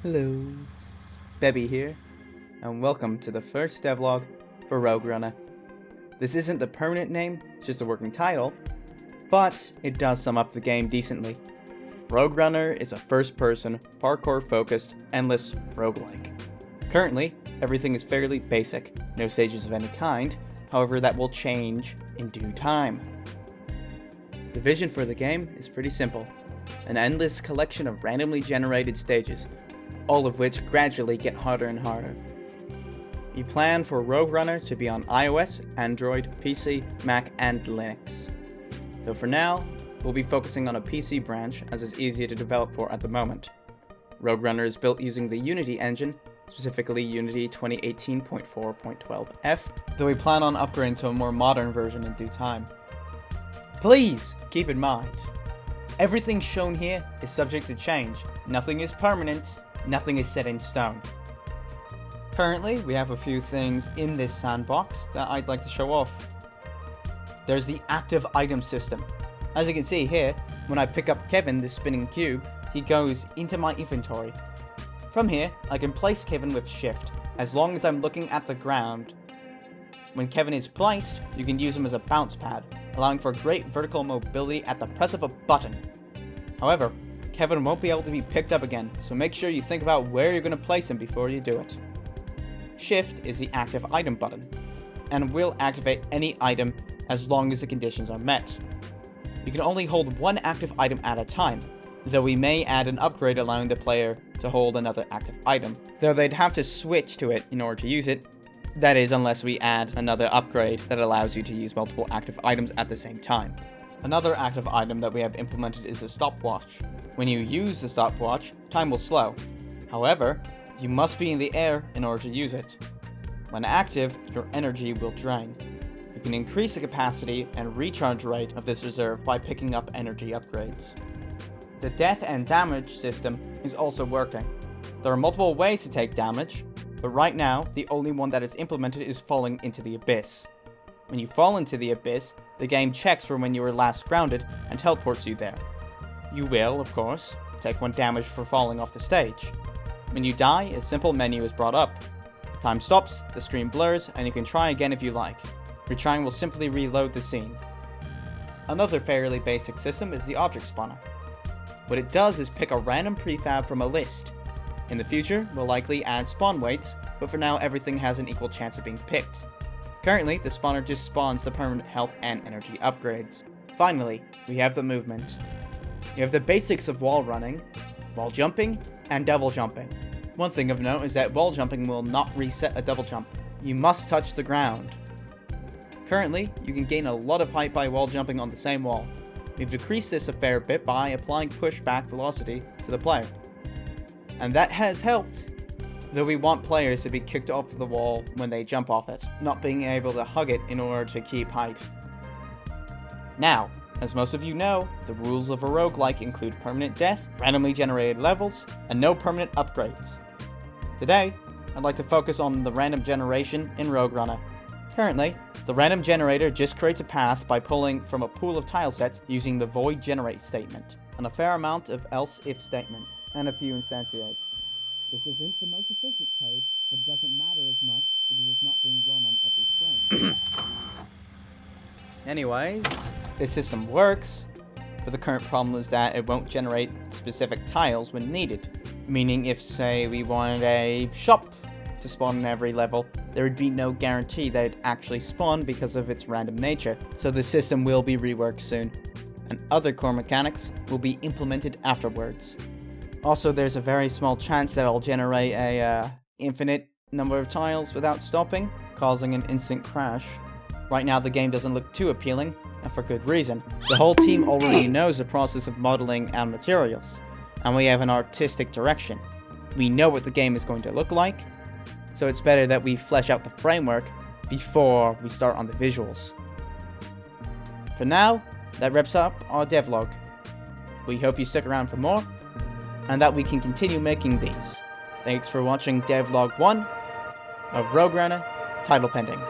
Hello, Bebby here, and welcome to the first devlog for Roguelike. This isn't the permanent name, it's just a working title, but it does sum up the game decently. Roguelike is a first-person, parkour-focused, endless roguelike. Currently, everything is fairly basic, no stages of any kind, however that will change in due time. The vision for the game is pretty simple, an endless collection of randomly generated stages, all of which gradually get harder and harder. We plan for Roguelike to be on iOS, Android, PC, Mac, and Linux. Though for now, we'll be focusing on a PC branch as it's easier to develop for at the moment. Roguelike is built using the Unity engine, specifically Unity 2018.4.12f, though we plan on upgrading to a more modern version in due time. Please keep in mind, everything shown here is subject to change. Nothing is permanent. Nothing is set in stone. Currently, we have a few things in this sandbox that I'd like to show off. There's the active item system. As you can see here, when I pick up Kevin, this spinning cube, he goes into my inventory. From here, I can place Kevin with shift, as long as I'm looking at the ground. When Kevin is placed, you can use him as a bounce pad, allowing for great vertical mobility at the press of a button. However, Kevin won't be able to be picked up again, so make sure you think about where you're going to place him before you do it. Shift is the active item button, and will activate any item as long as the conditions are met. You can only hold one active item at a time, though we may add an upgrade allowing the player to hold another active item, though they'd have to switch to it in order to use it. That is, unless we add another upgrade that allows you to use multiple active items at the same time. Another active item that we have implemented is the Stopwatch. When you use the stopwatch, time will slow. However, you must be in the air in order to use it. When active, your energy will drain. You can increase the capacity and recharge rate of this reserve by picking up energy upgrades. The death and damage system is also working. There are multiple ways to take damage, but right now, the only one that is implemented is falling into the abyss. When you fall into the abyss, the game checks for when you were last grounded and teleports you there. You will, of course, take 1 damage for falling off the stage. When you die, a simple menu is brought up. Time stops, the screen blurs, and you can try again if you like. Retrying will simply reload the scene. Another fairly basic system is the object spawner. What it does is pick a random prefab from a list. In the future, we'll likely add spawn weights, but for now everything has an equal chance of being picked. Currently, the spawner just spawns the permanent health and energy upgrades. Finally, we have the movement. You have the basics of wall running, wall jumping, and double jumping. One thing of note is that wall jumping will not reset a double jump. You must touch the ground. Currently, you can gain a lot of height by wall jumping on the same wall. We've decreased this a fair bit by applying pushback velocity to the player. And that has helped, though we want players to be kicked off the wall when they jump off it, not being able to hug it in order to keep height. Now, as most of you know, the rules of a roguelike include permanent death, randomly generated levels, and no permanent upgrades. Today, I'd like to focus on the random generation in Roguelike. Currently, the random generator just creates a path by pulling from a pool of tile sets using the void generate statement, and a fair amount of else-if statements, and a few instantiates. This isn't the most efficient code, but it doesn't matter as much because it's not being run on every frame. Anyways, this system works, but the current problem is that it won't generate specific tiles when needed. Meaning if, say, we wanted a shop to spawn in every level, there would be no guarantee that it'd actually spawn because of its random nature. So the system will be reworked soon, and other core mechanics will be implemented afterwards. Also, there's a very small chance that I'll generate a infinite number of tiles without stopping, causing an instant crash. Right now the game doesn't look too appealing, and for good reason. The whole team already knows the process of modeling and materials, and we have an artistic direction. We know what the game is going to look like, so it's better that we flesh out the framework before we start on the visuals. For now, that wraps up our devlog. We hope you stick around for more, and that we can continue making these. Thanks for watching devlog 1 of Roguelike, title pending.